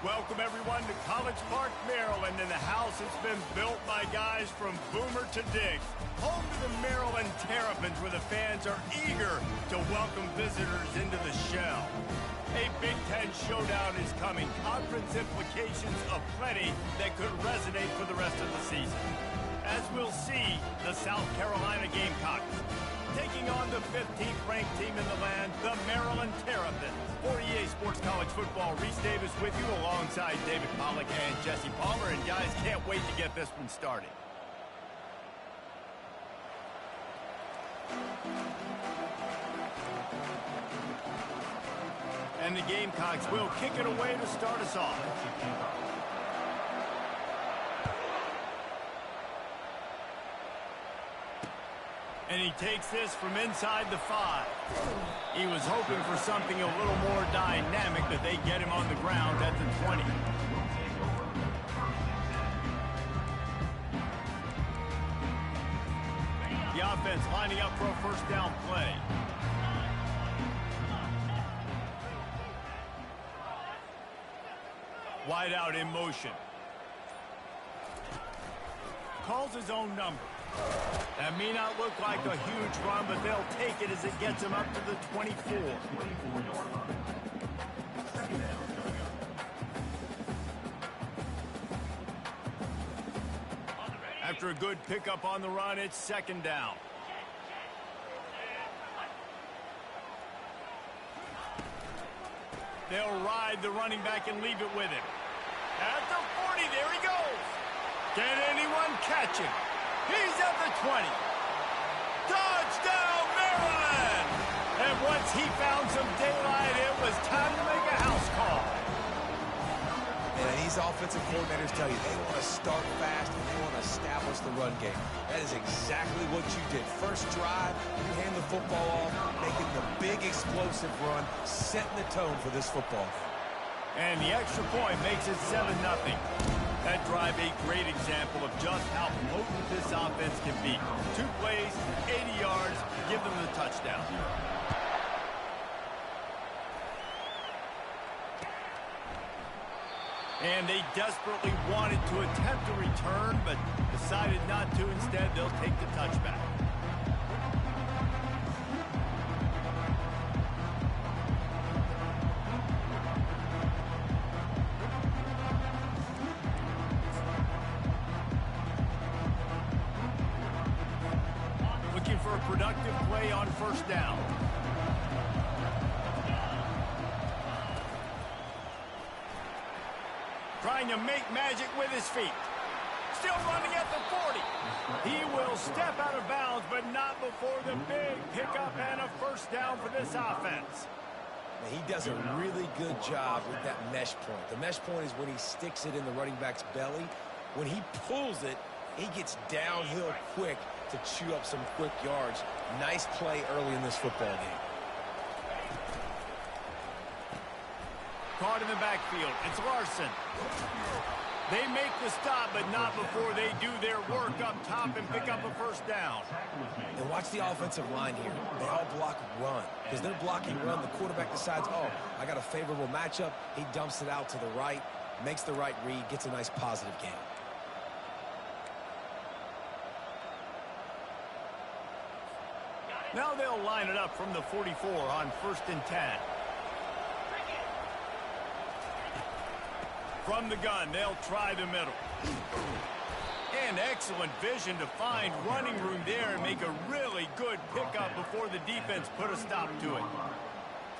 Welcome, everyone, to College Park, Maryland, and the house has been built by guys from Boomer to Diggs. Home to the Maryland Terrapins, where the fans are eager to welcome visitors into the shell. A Big Ten showdown is coming. Conference implications aplenty that could resonate for the rest of the season. As we'll see, the South Carolina Gamecocks taking on the 15th ranked team in the land, the Maryland Terrapins. For EA Sports College Football, Reese Davis with you alongside David Pollack and Jesse Palmer. And guys, can't wait to get this one started. And the Gamecocks will kick it away to start us off. And he takes this from inside the 5. He was hoping for something a little more dynamic, but they get him on the ground at the 20. The offense lining up for a first down play. Wide out in motion. Calls his own number. That may not look like a huge run, but they'll take it as it gets them up to the 24. After a good pickup on the run, it's second down. They'll ride the running back and leave it with him. At the 40, there he goes. Can anyone catch him? He's at the 20. Touchdown, Maryland! And once he found some daylight, it was time to make a house call. And these offensive coordinators tell you they want to start fast and they want to establish the run game. That is exactly what you did. First drive, you hand the football off, making the big explosive run, setting the tone for this football game. And the extra point makes it 7-0. That drive, a great example of just how potent this offense can be. 2 plays, 80 yards, give them the touchdown. And they desperately wanted to attempt a return, but decided not to. Instead, they'll take the touchback. For a productive play on first down. Trying to make magic with his feet. Still running at the 40. He will step out of bounds, but not before the big pickup and a first down for this offense. He does a really good job with that mesh point. The mesh point is when he sticks it in the running back's belly. When he pulls it, he gets downhill quick to chew up some quick yards. Nice play early in this football game. Caught in the backfield. It's Larson. They make the stop, but not before they do their work up top and pick up a first down. And watch the offensive line here. They all block run. Because they're blocking run, the quarterback decides, oh, I got a favorable matchup. He dumps it out to the right, makes the right read, gets a nice positive game. Now they'll line it up from the 44 on 1st and 10. From the gun, they'll try the middle. And excellent vision to find running room there and make a really good pickup before the defense put a stop to it.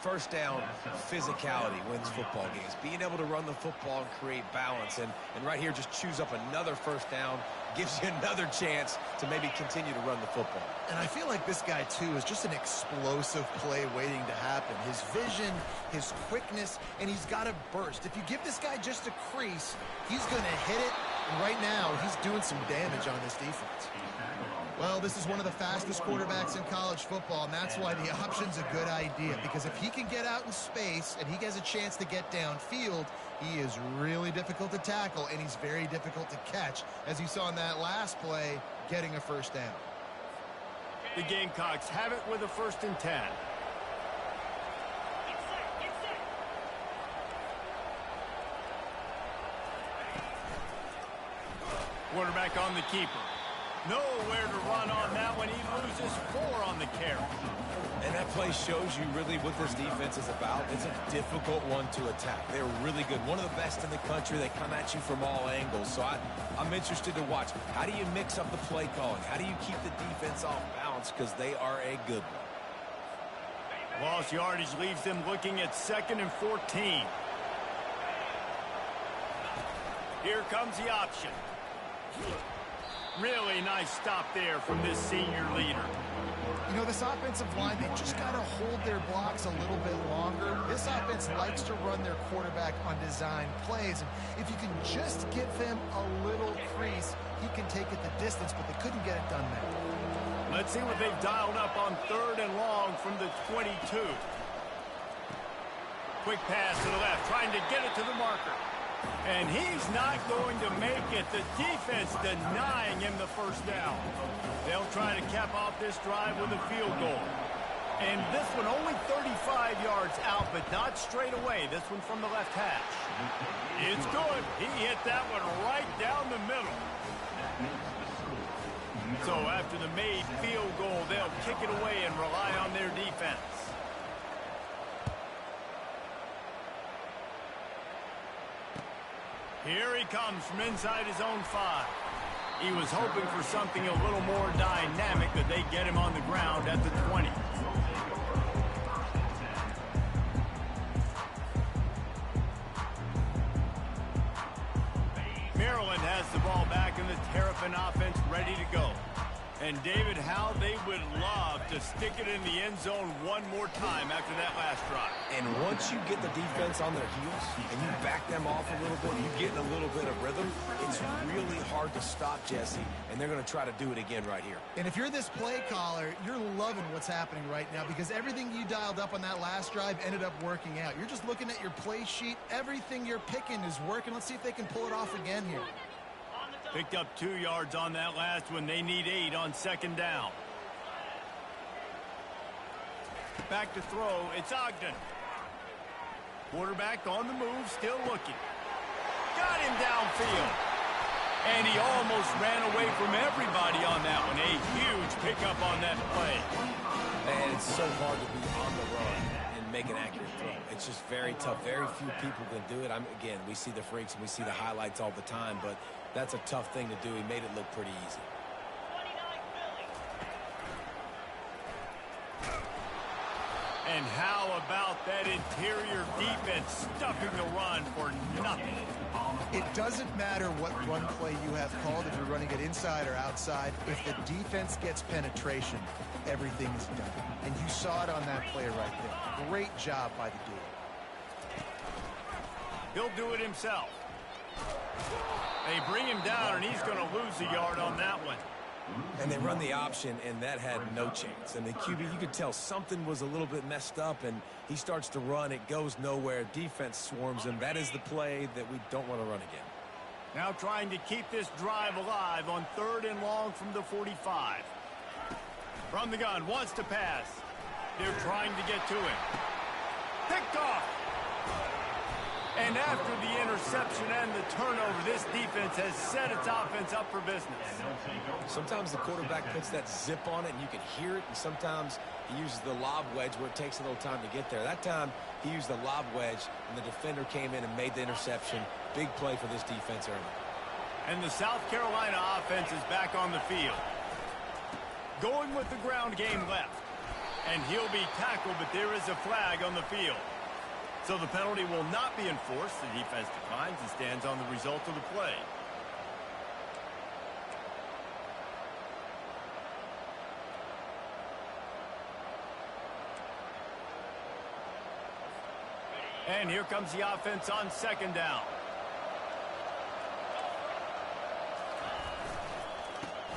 First down, physicality wins football games. Being able to run the football and create balance. And right here, just choose up another first down. Gives you another chance to maybe continue to run the football. And I feel like this guy, too, is just an explosive play waiting to happen. His vision, his quickness, and he's got a burst. If you give this guy just a crease, he's going to hit it. And right now, he's doing some damage on this defense. Well, this is one of the fastest quarterbacks in college football, and that's why the option's a good idea. Because if he can get out in space and he has a chance to get downfield, he is really difficult to tackle, and he's very difficult to catch, as you saw in that last play, getting a first down. The Gamecocks have it with a 1st and 10. Quarterback on the keeper. Nowhere to run on that one. He loses 4 on the carry. And that play shows you really what this defense is about. It's a difficult one to attack. They're really good. One of the best in the country. They come at you from all angles. So I'm interested to watch. How do you mix up the play calling? How do you keep the defense off balance? Because they are a good one. Lost yardage leaves them looking at 2nd and 14. Here comes the option. Really nice stop there from this senior leader. You know, this offensive line, they just got to hold their blocks a little bit longer. This offense likes to run their quarterback on design plays. And if you can just give him a little crease, he can take it the distance, but they couldn't get it done there. Let's see what they've dialed up on 3rd and long from the 22. Quick pass to the left, trying to get it to the marker. And he's not going to make it. The defense denying him the first down. They'll try to cap off this drive with a field goal. And this one only 35 yards out, but not straight away. This one from the left hash. It's good. He hit that one right down the middle. So after the made field goal, they'll kick it away and rely on their defense. Here he comes from inside his own 5. He was hoping for something a little more dynamic, that they get him on the ground at the 20. Maryland has the ball back and the Terrapin offense ready to go. And David, how they would love to stick it in the end zone one more time after that last drive. And once you get the defense on their heels and you back them off a little bit, you get in a little bit of rhythm, it's really hard to stop Jesse, and they're going to try to do it again right here. And if you're this play caller, you're loving what's happening right now because everything you dialed up on that last drive ended up working out. You're just looking at your play sheet. Everything you're picking is working. Let's see if they can pull it off again here. Picked up 2 yards on that last one. They need 8 on 2nd down. Back to throw. It's Ogden. Quarterback on the move, still looking. Got him downfield. And he almost ran away from everybody on that one. A huge pickup on that play. And it's so hard to be on the run and make an accurate throw. It's just very tough. Very few people can do it. Again, we see the freaks and we see the highlights all the time, but that's a tough thing to do. He made it look pretty easy. And how about that interior defense stuffing the run for nothing? It doesn't matter what run play you have called, if you're running it inside or outside. If the defense gets penetration, everything is done. And you saw it on that play right there. Great job by the dude. He'll do it himself. They bring him down, and he's going to lose a yard on that one. And they run the option, and that had no chance. And the QB, you could tell something was a little bit messed up, and he starts to run. It goes nowhere. Defense swarms him. That is the play that we don't want to run again. Now trying to keep this drive alive on 3rd and long from the 45. From the gun, wants to pass. They're trying to get to him. Picked off. And after the interception and the turnover, this defense has set its offense up for business. Sometimes the quarterback puts that zip on it, and you can hear it, and sometimes he uses the lob wedge where it takes a little time to get there. That time, he used the lob wedge, and the defender came in and made the interception. Big play for this defense early. And the South Carolina offense is back on the field. Going with the ground game left. And he'll be tackled, but there is a flag on the field. So the penalty will not be enforced. The defense declines and stands on the result of the play. And here comes the offense on 2nd down.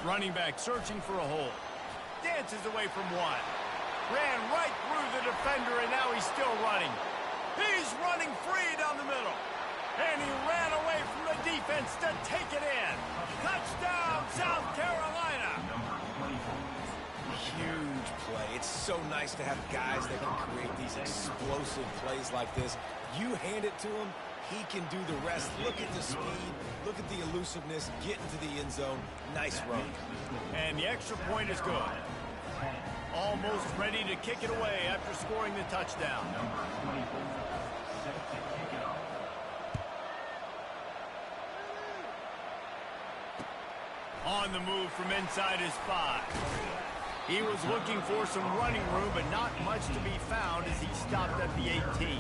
Running back searching for a hole. Dances away from one. Ran right through the defender, and now he's still running. He's running free down the middle. And he ran away from the defense to take it in. Touchdown, South Carolina. Huge play. It's so nice to have guys that can create these explosive plays like this. You hand it to him, He can do the rest. Look at the speed. Look at the elusiveness. Get into the end zone. Nice run. And the extra point is good. Almost ready to kick it away after scoring the touchdown. On the move from inside his 5. He was looking for some running room, but not much to be found as he stopped at the 18.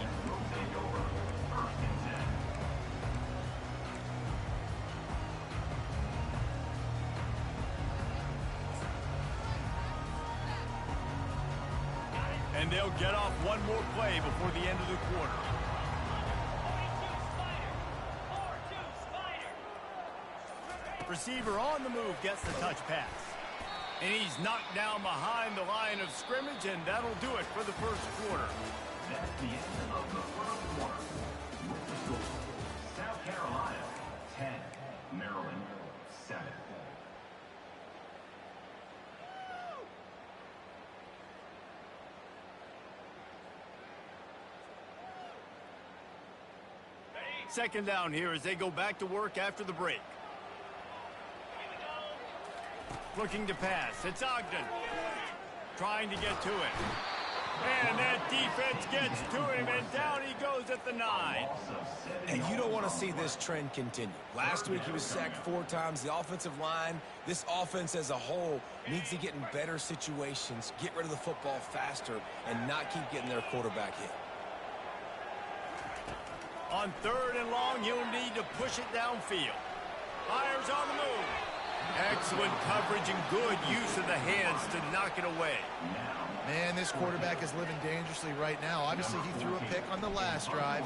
And they'll get off one more play before the end of the quarter. Receiver on the move gets the touch pass. And he's knocked down behind the line of scrimmage, and that'll do it for the first quarter. That's the end of the first quarter. With the score, South Carolina 10, Maryland 7. Second down here as they go back to work after the break. Looking to pass. It's Ogden. Trying to get to it. And that defense gets to him, and down he goes at the 9. And you don't want to see this trend continue. Last week he was sacked 4 times. The offensive line, this offense as a whole, needs to get in better situations, get rid of the football faster, and not keep getting their quarterback hit. On 3rd and long, he'll need to push it downfield. Fires on the move. Excellent coverage and good use of the hands to knock it away. Man, this quarterback is living dangerously right now. Obviously, he threw a pick on the last drive.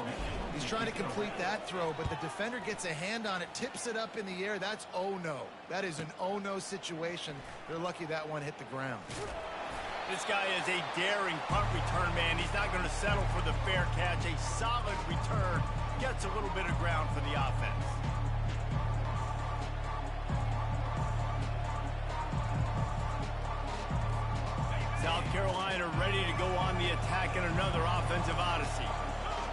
He's trying to complete that throw, but the defender gets a hand on it, tips it up in the air. That's oh-no. That is an oh-no situation. They're lucky that one hit the ground. This guy is a daring punt return man. He's not going to settle for the fair catch. A solid return gets a little bit of ground for the offense. South Carolina ready to go on the attack in another offensive odyssey.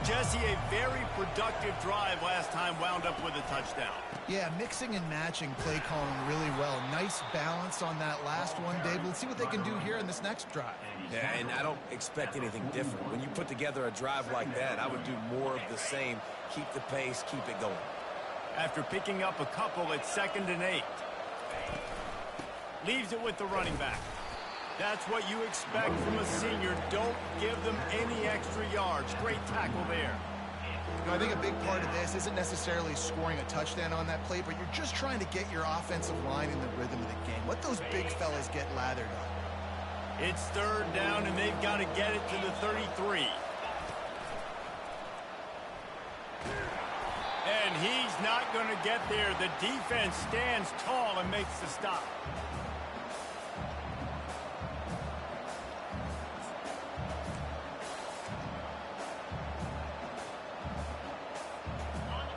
Jesse, a very productive drive last time wound up with a touchdown. Yeah, mixing and matching play calling really well. Nice balance on that last one, Dave. Let's see what they can do here in this next drive. Yeah, and I don't expect anything different. When you put together a drive like that, I would do more of the same. Keep the pace, keep it going. After picking up a couple, it's 2nd and 8. Leaves it with the running back. That's what you expect from a senior. Don't give them any extra yards. Great tackle there. You know, I think a big part of this isn't necessarily scoring a touchdown on that play, but you're just trying to get your offensive line in the rhythm of the game. Let those big fellas get lathered up. It's 3rd down, and they've got to get it to the 33. And he's not going to get there. The defense stands tall and makes the stop.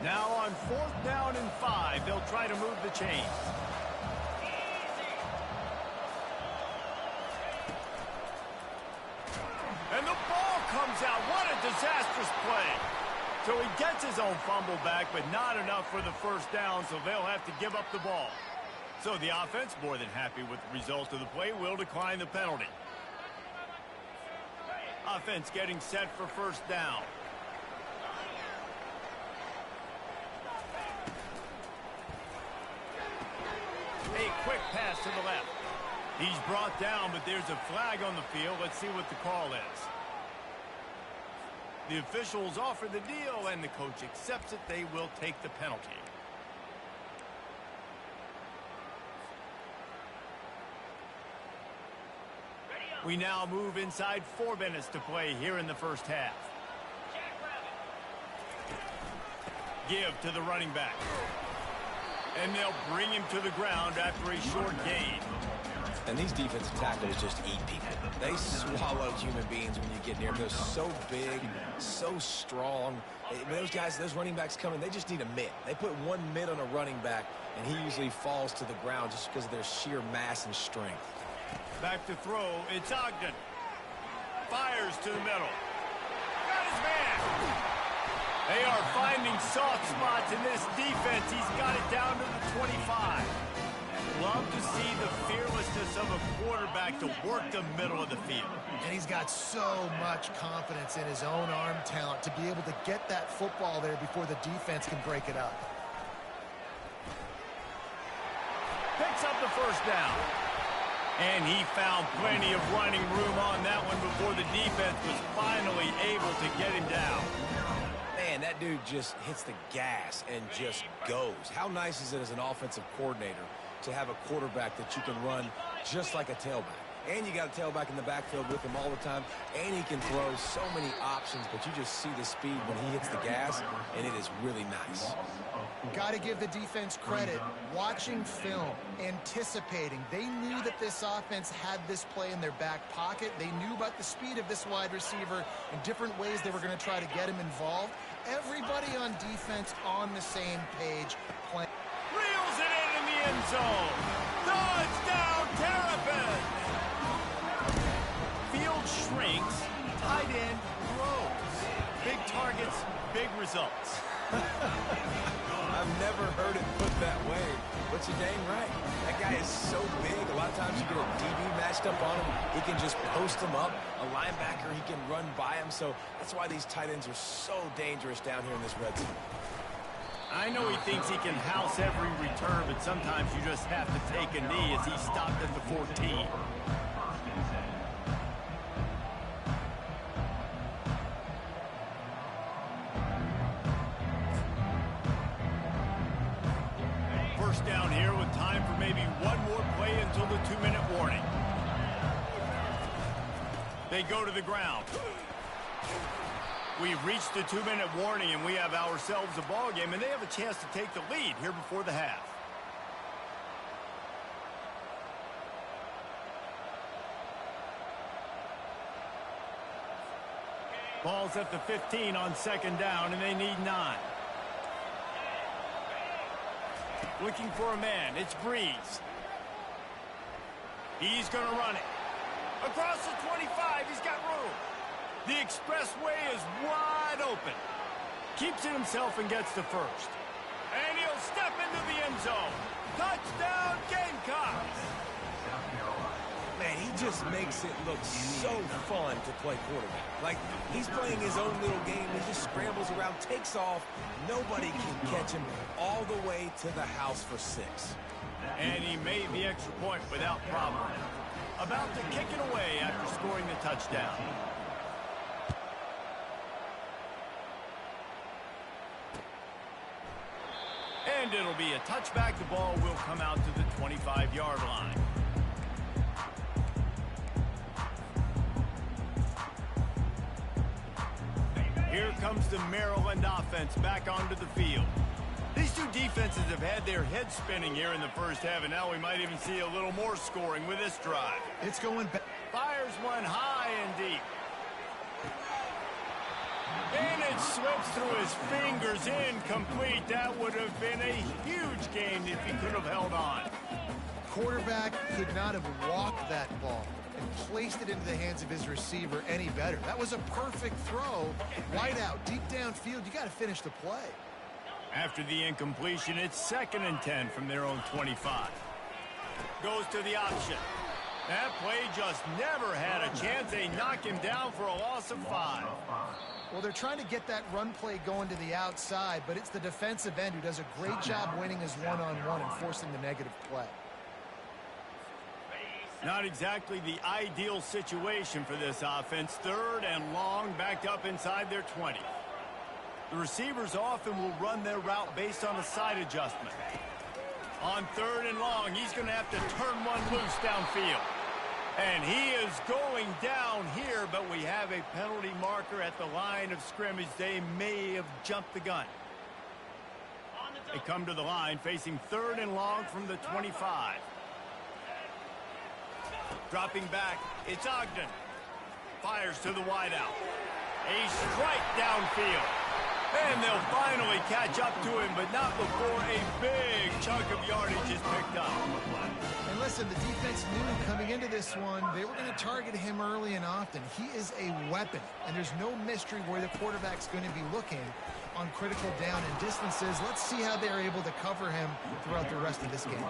Now on 4th down and 5, they'll try to move the chains. And the ball comes out. What a disastrous play. So he gets his own fumble back, but not enough for the first down, so they'll have to give up the ball. So the offense, more than happy with the result of the play, will decline the penalty. Offense getting set for 1st down. A quick pass to the left. He's brought down, but there's a flag on the field. Let's see what the call is. The officials offer the deal, and the coach accepts it. They will take the penalty. We now move inside 4 minutes to play here in the first half. Give to the running back. And they'll bring him to the ground after a short gain. And these defensive tackles just eat people. They swallow human beings when you get near them. They're so big, so strong. When those guys, those running backs come in, they just need a mitt. They put one mitt on a running back, and he usually falls to the ground just because of their sheer mass and strength. Back to throw, it's Ogden. Fires to the middle. Got his man. They are finding soft spots in this defense. He's got it down to the 25. Love to see the fearlessness of a quarterback to work the middle of the field. And he's got so much confidence in his own arm talent to be able to get that football there before the defense can break it up. Picks up the first down. And he found plenty of running room on that one before the defense was finally able to get him down. Man, that dude just hits the gas and just goes. How nice is it as an offensive coordinator to have a quarterback that you can run just like a tailback? And you got a tailback in the backfield with him all the time, and he can throw so many options, but you just see the speed when he hits the gas, and it is really nice. Got to give the defense credit. Watching film, anticipating. They knew that this offense had this play in their back pocket. They knew about the speed of this wide receiver and different ways they were going to try to get him involved. Everybody on defense on the same page. Reels it in the end zone. Touchdown, Terrapins! Field shrinks, tight end grows. Big targets, big results. I've never heard it put that way, but you're dang right. That guy is so big. A lot of times you get a DB matched up on him. He can just post him up. A linebacker, he can run by him. So that's why these tight ends are so dangerous down here in this red zone. I know he thinks he can house every return, but sometimes you just have to take a knee as he stopped at the 14. First down here with time for maybe one more play until the 2-minute warning. They go to the ground. We've reached the 2-minute warning, and we have ourselves a ball game, and they have a chance to take the lead here before the half. Ball's at the 15 on second down, and they need 9. Looking for a man. It's Breeze. He's going to run it. Across the 25, he's got room. The expressway is wide open. Keeps it himself and gets the first. And he'll step into the end zone. Touchdown, Gamecocks! Man, he just makes it look so fun to play quarterback. Like, he's playing his own little game. He just scrambles around, takes off. Nobody can catch him all the way to the house for 6. And he made the extra point without problem. About to kick it away after scoring the touchdown. And it'll be a touchback. The ball will come out to the 25-yard line. Here comes the Maryland offense back onto the field. These two defenses have had their heads spinning here in the first half, and now we might even see a little more scoring with this drive. It's going back. Fires one high and deep. And it slips through his fingers, incomplete. That would have been a huge gain if he could have held on. Quarterback could not have walked that ball and placed it into the hands of his receiver any better. That was a perfect throw. Wide out, deep downfield. You got to finish the play. After the incompletion, it's 2nd and 10 from their own 25. Goes to the option. That play just never had a chance. They knock him down for a loss of 5. Well, they're trying to get that run play going to the outside, but it's the defensive end who does a great job winning his one-on-one and forcing the negative play. Not exactly the ideal situation for this offense. 3rd and long, backed up inside their 20. The receivers often will run their route based on a side adjustment. On 3rd and long, he's going to have to turn one loose downfield. And he is going down here, but we have a penalty marker at the line of scrimmage. They may have jumped the gun. They come to the line facing 3rd and long from the 25. Dropping back, it's Ogden. Fires to the wideout. A strike downfield. And they'll finally catch up to him, but not before a big chunk of yardage is picked up. And listen, the defense knew coming into this one, they were going to target him early and often. He is a weapon, and there's no mystery where the quarterback's going to be looking. on critical down and distances. Let's see how they're able to cover him throughout the rest of this game.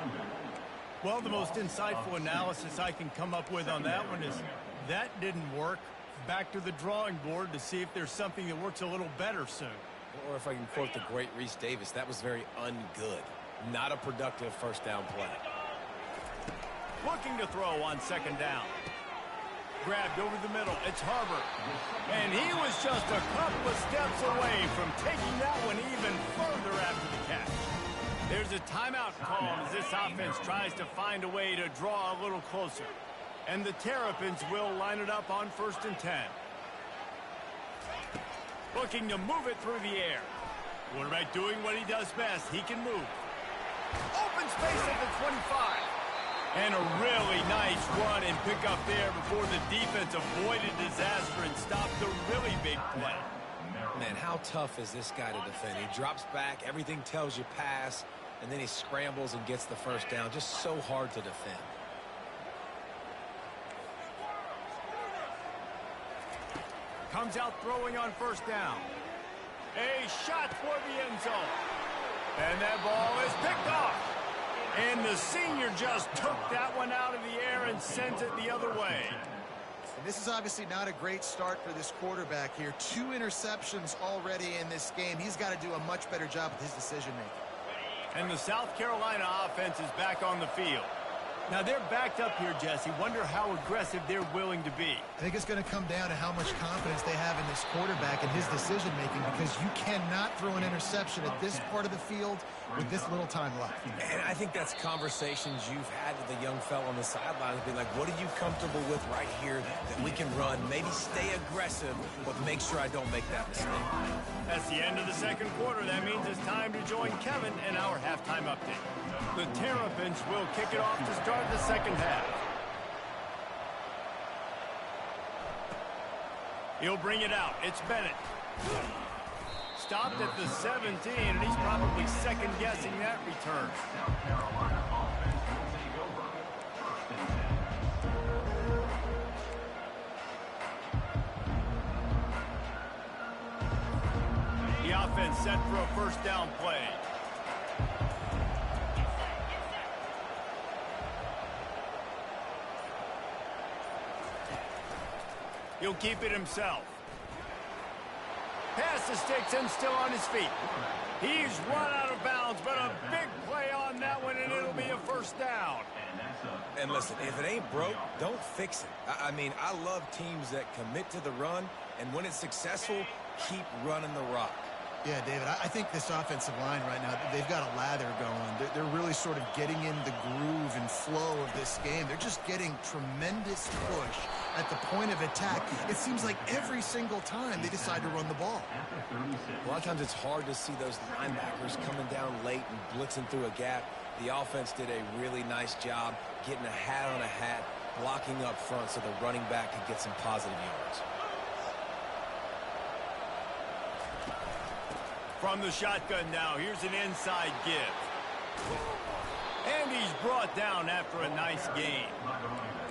Well, the most insightful analysis I can come up with on that one is that didn't work. Back to the drawing board to see if there's something that works a little better soon. Or if I can quote the great Reese Davis, that was very ungood. Not a productive first down play. Looking to throw on second down. Grabbed over the middle. It's Harbor. And he was just a couple of steps away from taking that one even further after the catch. There's a timeout call as this offense tries to find a way to draw a little closer. And the Terrapins will line it up on 1st and 10. Looking to move it through the air. Quarterback doing what he does best. He can move. Open space at the 25. And a really nice run and pick up there before the defense avoided disaster and stopped the really big play. Man, how tough is this guy to defend? He drops back, everything tells you pass, and then he scrambles and gets the first down. Just so hard to defend. Comes out throwing on 1st down. A shot for the end zone. And that ball is picked off. And the senior just took that one out of the air and sends it the other way. And this is obviously not a great start for this quarterback here. 2 interceptions already in this game. He's got to do a much better job with his decision-making. And the South Carolina offense is back on the field. Now they're backed up here, Jesse. Wonder how aggressive they're willing to be. I think it's going to come down to how much confidence they have in this quarterback and his decision-making, because you cannot throw an interception at this part of the field with this little time left. And I think that's conversations you've had with the young fella on the sidelines, being like, what are you comfortable with right here that we can run? Maybe stay aggressive, but make sure I don't make that mistake. That's the end of the second quarter. That means it's time to join Kevin in our halftime update. The Terrapins will kick it off to start the second half. He'll bring it out. It's Bennett. Stopped at the 17, and he's probably second-guessing that return. The offense set for a first down play. He'll keep it himself. Pass the sticks and still on his feet. He's run out of bounds, but a big play on that one, and it'll be a first down. And listen, if it ain't broke, don't fix it. I mean, I love teams that commit to the run, and when it's successful, keep running the rock. Yeah, David, I think this offensive line right now, they've got a lather going. They're really sort of getting in the groove and flow of this game. They're just getting tremendous push at the point of attack. It seems like every single time they decide to run the ball. A lot of times it's hard to see those linebackers coming down late and blitzing through a gap. The offense did a really nice job getting a hat on a hat, blocking up front so the running back could get some positive yards. From the shotgun now, here's an inside give. And he's brought down after a nice gain.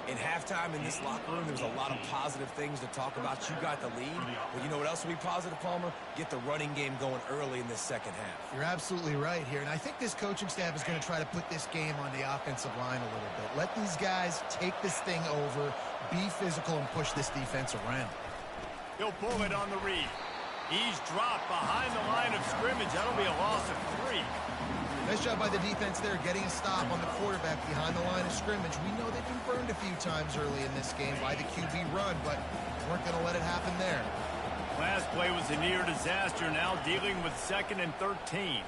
In halftime in this locker room, there's a lot of positive things to talk about. You got the lead. But you know what else will be positive, Palmer? Get the running game going early in this second half. You're absolutely right here. And I think this coaching staff is going to try to put this game on the offensive line a little bit. Let these guys take this thing over, be physical, and push this defense around. He'll pull it on the read. He's dropped behind the line of scrimmage. That'll be a loss of 3. Nice job by the defense there, getting a stop on the quarterback behind the line of scrimmage. We know they've been burned a few times early in this game by the QB run, but weren't going to let it happen there. Last play was a near disaster, now dealing with 2nd and 13.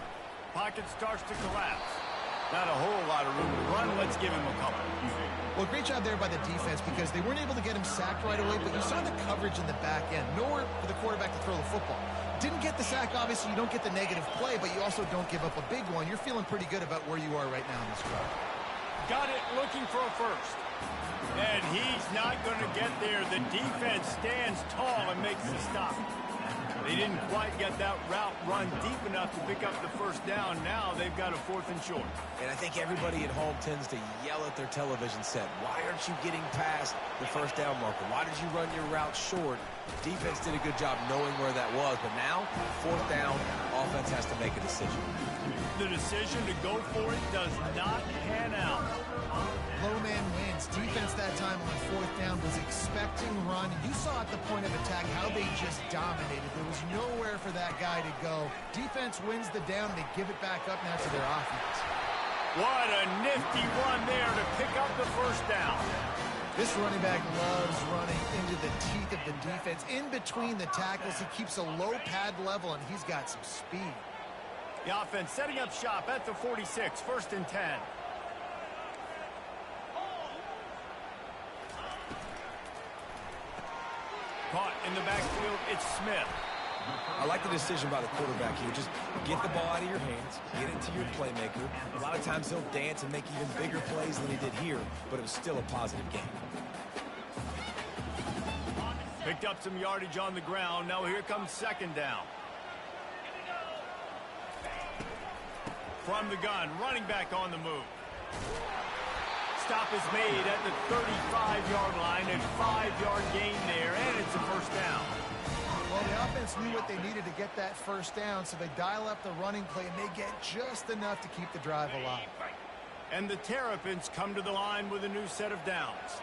Pocket starts to collapse. Not a whole lot of room to run. Let's give him a couple. Well, great job there by the defense, because they weren't able to get him sacked right away, but you saw the coverage in the back end. Nowhere for the quarterback to throw the football. Didn't get the sack, obviously. You don't get the negative play, but you also don't give up a big one. You're feeling pretty good about where you are right now in this drive. Got it, looking for a first. And he's not going to get there. The defense stands tall and makes the stop. They didn't quite get that route run deep enough to pick up the first down. Now they've got a 4th and short. And I think everybody at home tends to yell at their television set. Why aren't you getting past the first down marker? Why did you run your route short? Defense did a good job knowing where that was. But now, 4th down, offense has to make a decision. The decision to go for it does not pan out. Low man wins. Defense that time on 4th down was expecting run. You saw at the point of attack how they just dominated. There was nowhere for that guy to go. Defense wins the down. They give it back up now to their offense. What a nifty run there to pick up the first down. This running back loves running into the teeth of the defense. In between the tackles, he keeps a low pad level, and he's got some speed. The offense setting up shop at the 46, 1st and 10. Caught in the backfield, it's Smith. I like the decision by the quarterback here. Just get the ball out of your hands, get it to your playmaker. A lot of times he'll dance and make even bigger plays than he did here, but it was still a positive game. Picked up some yardage on the ground. Now here comes 2nd down. From the gun, running back on the move. Stop is made at the 35-yard line. A 5-yard gain there, and it's a 1st down. Well, the offense knew what they needed to get that 1st down, so they dial up the running play, and they get just enough to keep the drive alive. And the Terrapins come to the line with a new set of downs.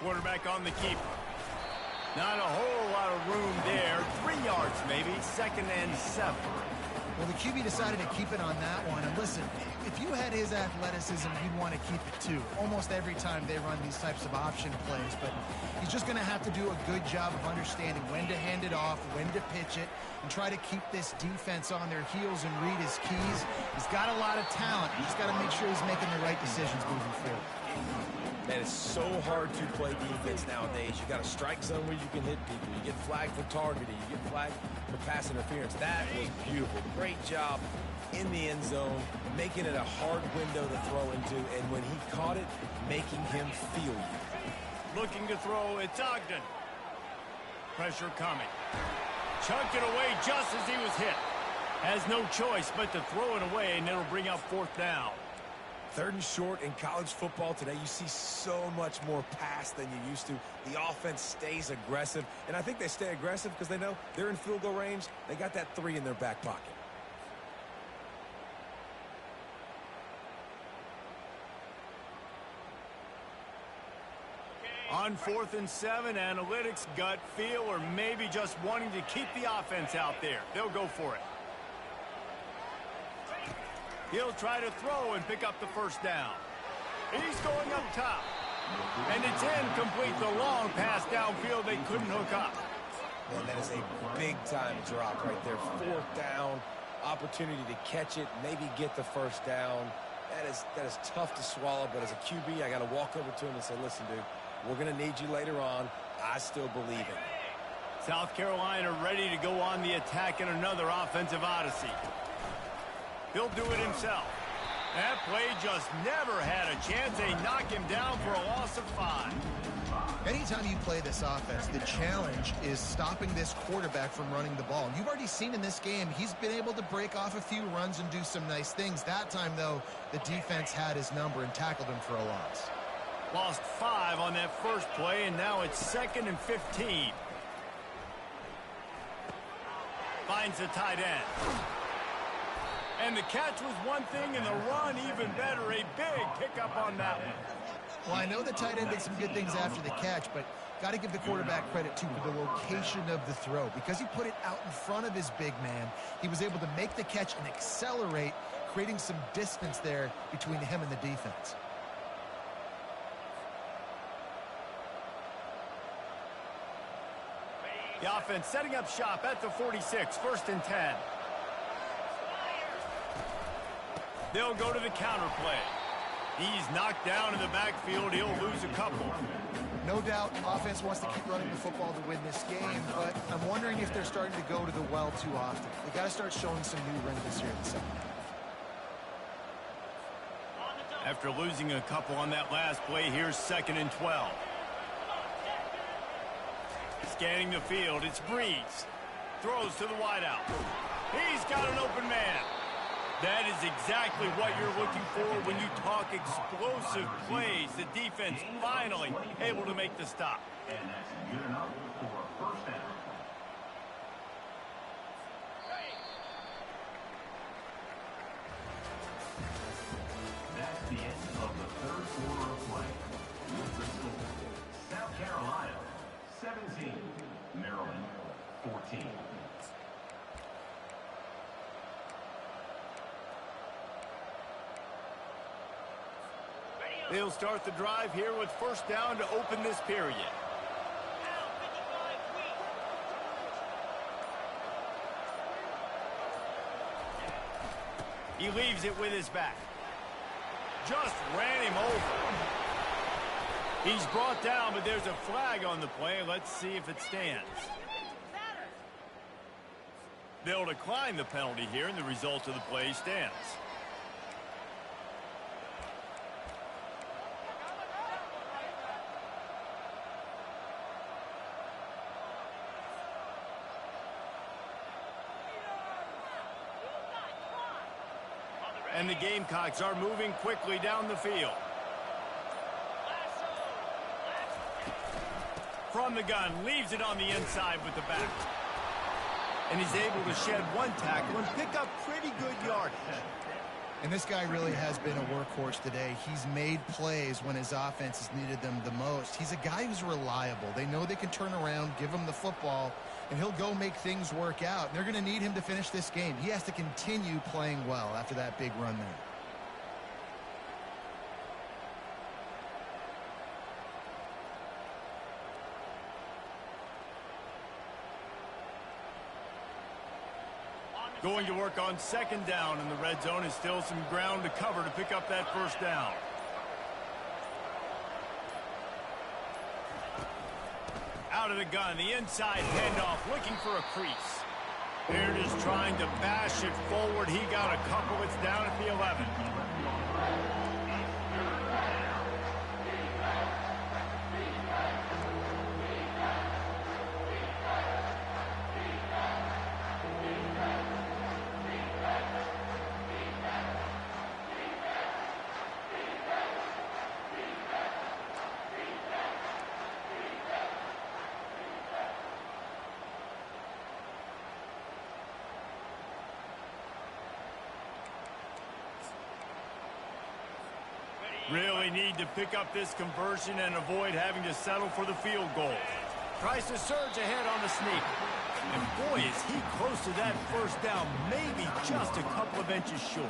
Quarterback on the keeper. Not a whole lot of room there. 3 yards maybe. 2nd and 7. Well, the QB decided to keep it on that one. And listen, if you had his athleticism, you'd want to keep it too. Almost every time they run these types of option plays. But he's just going to have to do a good job of understanding when to hand it off, when to pitch it, and try to keep this defense on their heels and read his keys. He's got a lot of talent. He's got to make sure he's making the right decisions moving forward. Man, it's so hard to play defense nowadays. You got a strike zone where you can hit people. You get flagged for targeting. You get flagged for pass interference. That was beautiful. Great job in the end zone, making it a hard window to throw into, and when he caught it, making him feel you. Looking to throw, it's Ogden. Pressure coming. Chucked it away just as he was hit. Has no choice but to throw it away, and it'll bring up 4th down. 3rd and short in college football today. You see so much more pass than you used to. The offense stays aggressive, and I think they stay aggressive because they know they're in field goal range. They got that 3 in their back pocket. On 4th and 7, analytics, gut feel, or maybe just wanting to keep the offense out there. They'll go for it. He'll try to throw and pick up the 1st down. He's going up top. And it's incomplete. The long pass downfield they couldn't hook up. Man, that is a big-time drop right there. 4th down, opportunity to catch it, maybe get the 1st down. That is tough to swallow, but as a QB, I got to walk over to him and say, listen, dude, we're going to need you later on. I still believe it. South Carolina ready to go on the attack in another offensive odyssey. He'll do it himself. That play just never had a chance. They knock him down for a loss of 5. Anytime you play this offense, the challenge is stopping this quarterback from running the ball. You've already seen in this game, he's been able to break off a few runs and do some nice things. That time, though, the defense had his number and tackled him for a loss. Lost 5 on that first play, and now it's 2nd and 15. Finds the tight end. And the catch was one thing, and the run even better. A big pickup on that one. Well, I know the tight end did some good things after the catch, but got to give the quarterback credit, too, for the location of the throw. Because he put it out in front of his big man, he was able to make the catch and accelerate, creating some distance there between him and the defense. The offense setting up shop at the 46, 1st and 10. They'll go to the counter play. He's knocked down in the backfield. He'll lose a couple. No doubt, offense wants to keep running the football to win this game, but I'm wondering if they're starting to go to the well too often. They got to start showing some new wrinkles here in the second half. After losing a couple on that last play, here's 2nd and 12. Scanning the field, it's Breeze. Throws to the wideout. He's got an open man. That is exactly what you're looking for when you talk explosive plays. The defense finally able to make the stop. And that's good enough for a first down. That's the end of the third quarter of play. With the score, South Carolina 17, Maryland 14. They'll start the drive here with first down to open this period. He leaves it with his back. Just ran him over. He's brought down, but there's a flag on the play. Let's see if it stands. They'll decline the penalty here, and the result of the play stands. And the Gamecocks are moving quickly down the field. From the gun, leaves it on the inside with the back. And he's able to shed one tackle and pick up pretty good yardage. And this guy really has been a workhorse today. He's made plays when his offense has needed them the most. He's a guy who's reliable. They know they can turn around, give him the football, and he'll go make things work out. And they're going to need him to finish this game. He has to continue playing well after that big run there. Going to work on second down, and the red zone is still some ground to cover to pick up that first down. Out of the gun, the inside handoff, looking for a crease. Here it is trying to bash it forward. He got a couple. It's down at the 11. Really need to pick up this conversion and avoid having to settle for the field goal. Tries to surge ahead on the sneak. And boy, is he close to that first down, maybe just a couple of inches short.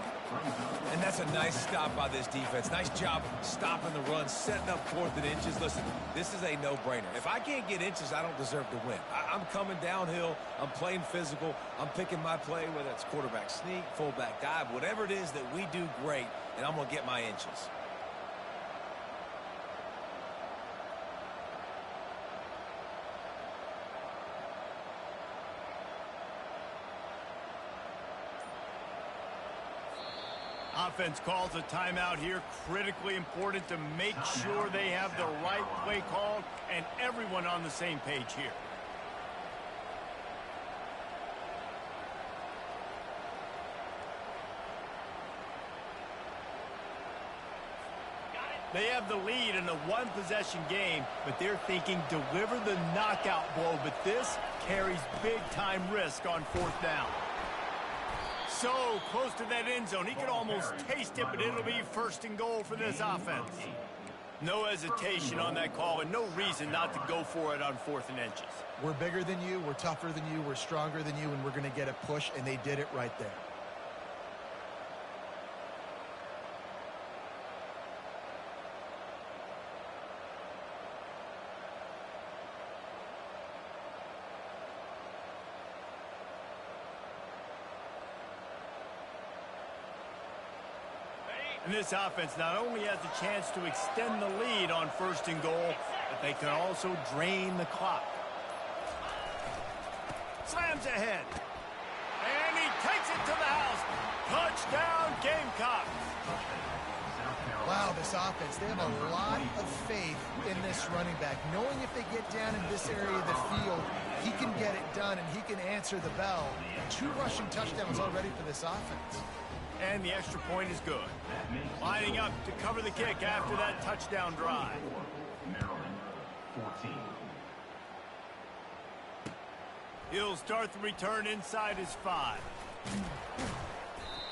And that's a nice stop by this defense. Nice job stopping the run, setting up 4th and inches. Listen, this is a no-brainer. If I can't get inches, I don't deserve to win. I'm coming downhill. I'm playing physical. I'm picking my play, whether it's quarterback sneak, fullback dive, whatever it is that we do great, and I'm going to get my inches. Offense calls a timeout here. Critically important to make sure they have the right play called and everyone on the same page here. They have the lead in a one-possession game, but they're thinking deliver the knockout blow, but this carries big-time risk on 4th down. So close to that end zone. He could almost taste it, but it'll be 1st and goal for this offense. No hesitation on that call and no reason not to go for it on 4th and inches. We're bigger than you, we're tougher than you, we're stronger than you, and we're going to get a push, and they did it right there. And this offense not only has a chance to extend the lead on 1st and goal, but they can also drain the clock. Slams ahead. And he takes it to the house. Touchdown, Gamecocks. Wow, this offense. They have a lot of faith in this running back, knowing if they get down in this area of the field, he can get it done and he can answer the bell. 2 rushing touchdowns already for this offense. And the extra point is good. Lining up to cover the kick after that touchdown drive. Maryland, 14. He'll start the return inside his 5.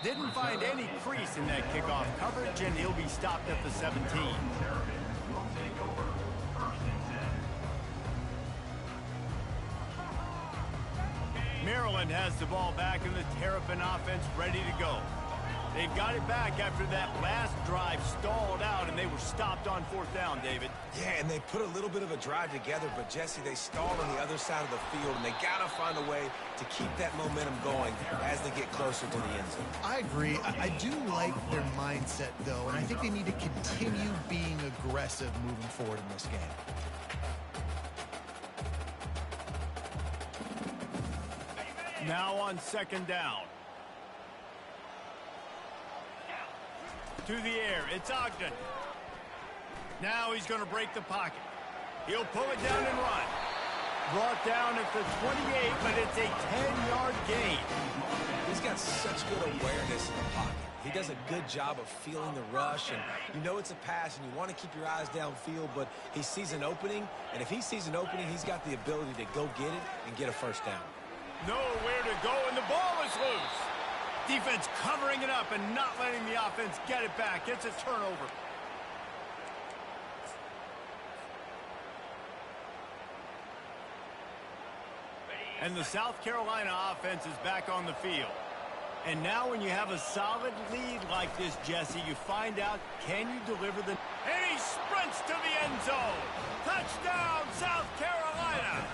Didn't find any crease in that kickoff coverage, and he'll be stopped at the 17. Terrapins will take over 1st and 10. Maryland has the ball back, and the Terrapin offense ready to go. They've got it back after that last drive stalled out, and they were stopped on 4th down, David. Yeah, and they put a little bit of a drive together, but Jesse, they stalled on the other side of the field, and they got to find a way to keep that momentum going as they get closer to the end zone. I agree. I do like their mindset, though, and I think they need to continue being aggressive moving forward in this game. Now on 2nd down. To the air, it's Ogden. Now he's going to break the pocket. He'll pull it down and run. Brought down at the 28, but it's a 10-yard gain. He's got such good awareness in the pocket. He does a good job of feeling the rush, and you know it's a pass, and you want to keep your eyes downfield, but he sees an opening, and if he sees an opening, he's got the ability to go get it and get a 1st down. Nowhere to go, and the ball is loose. Defense covering it up and not letting the offense get it back. It's a turnover. And the South Carolina offense is back on the field. And now when you have a solid lead like this, Jesse, you find out, can you deliver the... And he sprints to the end zone. Touchdown, South Carolina.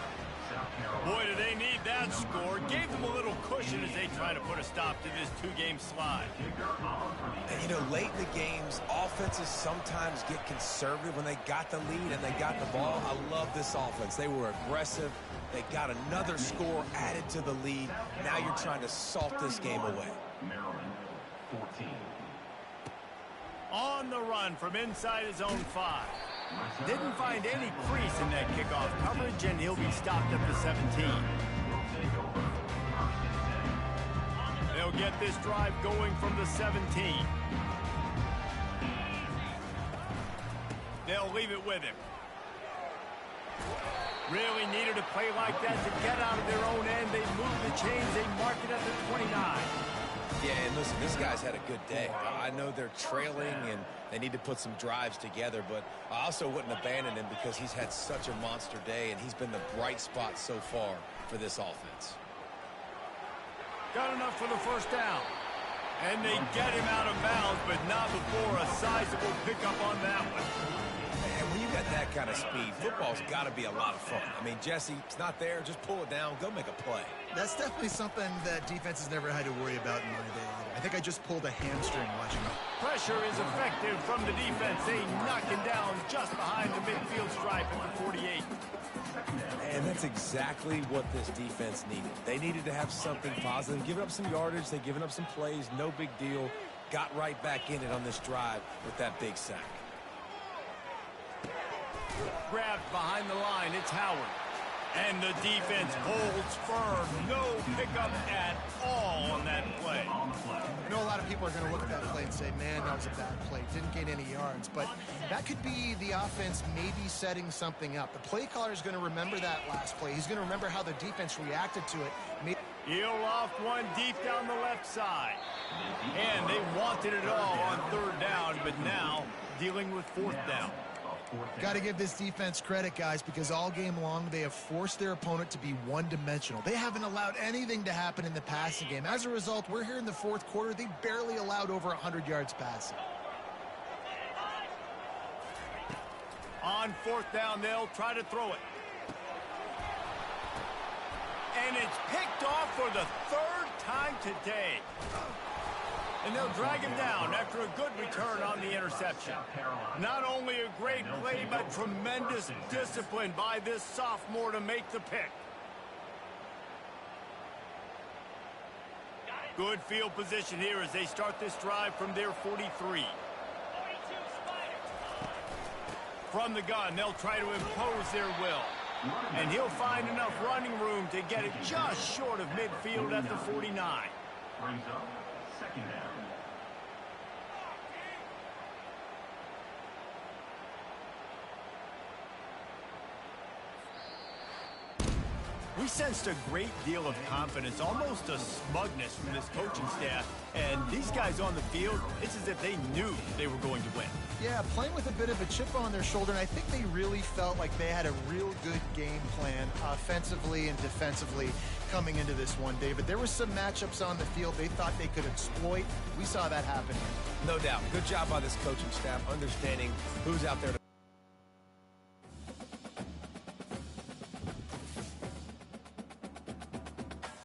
Boy, do they need that score. Gave them a little cushion as they try to put a stop to this 2-game slide. And, you know, late in the games, offenses sometimes get conservative when they got the lead and they got the ball. I love this offense. They were aggressive. They got another score added to the lead. Now you're trying to salt this game away. Maryland, 14. On the run from inside his own 5. Didn't find any crease in that kickoff coverage, and he'll be stopped at the 17. They'll get this drive going from the 17. They'll leave it with him. Really needed a play like that to get out of their own end. They move the chains. They mark it at the 29. Yeah, and listen, this guy's had a good day. I know they're trailing and they need to put some drives together, but I also wouldn't abandon him because he's had such a monster day and he's been the bright spot so far for this offense. Got enough for the 1st down. And they get him out of bounds, but not before a sizable pickup on that one. And when you got that kind of speed, football's got to be a lot of fun. I mean, Jesse, it's not there. Just pull it down. Go make a play. That's definitely something that defense has never had to worry about in my day. I think I just pulled a hamstring watching it. Pressure is effective from the defense. They knock him down just behind the midfield stripe at the 48. And that's exactly what this defense needed. They needed to have something positive. Giving up some yardage. They've given up some plays. No big deal. Got right back in it on this drive with that big sack. Grabbed behind the line. It's Howard. And the defense holds firm. No pickup at all on that play. I know a lot of people are going to look at that play and say, man, that was a bad play. Didn't gain any yards. But that could be the offense maybe setting something up. The play caller is going to remember that last play. He's going to remember how the defense reacted to it. He'll off one deep down the left side. And they wanted it all on 3rd down, but now dealing with 4th down. Got to give this defense credit, guys, because all game long they have forced their opponent to be one-dimensional. They haven't allowed anything to happen in the passing game. As a result, we're here in the 4th quarter. They barely allowed over 100 yards passing. On 4th down, they'll try to throw it. And it's picked off for the 3rd time today. And they'll drag him down after a good return on the interception. Not only a great play, but tremendous discipline by this sophomore to make the pick. Good field position here as they start this drive from their 43. From the gun, they'll try to impose their will. And he'll find enough running room to get it just short of midfield at the 49. Brings up second down. We sensed a great deal of confidence, almost a smugness from this coaching staff. And these guys on the field, it's as if they knew they were going to win. Yeah, playing with a bit of a chip on their shoulder, and I think they really felt like they had a real good game plan offensively and defensively coming into this one, David. There were some matchups on the field they thought they could exploit. We saw that happen here. No doubt. Good job by this coaching staff understanding who's out there to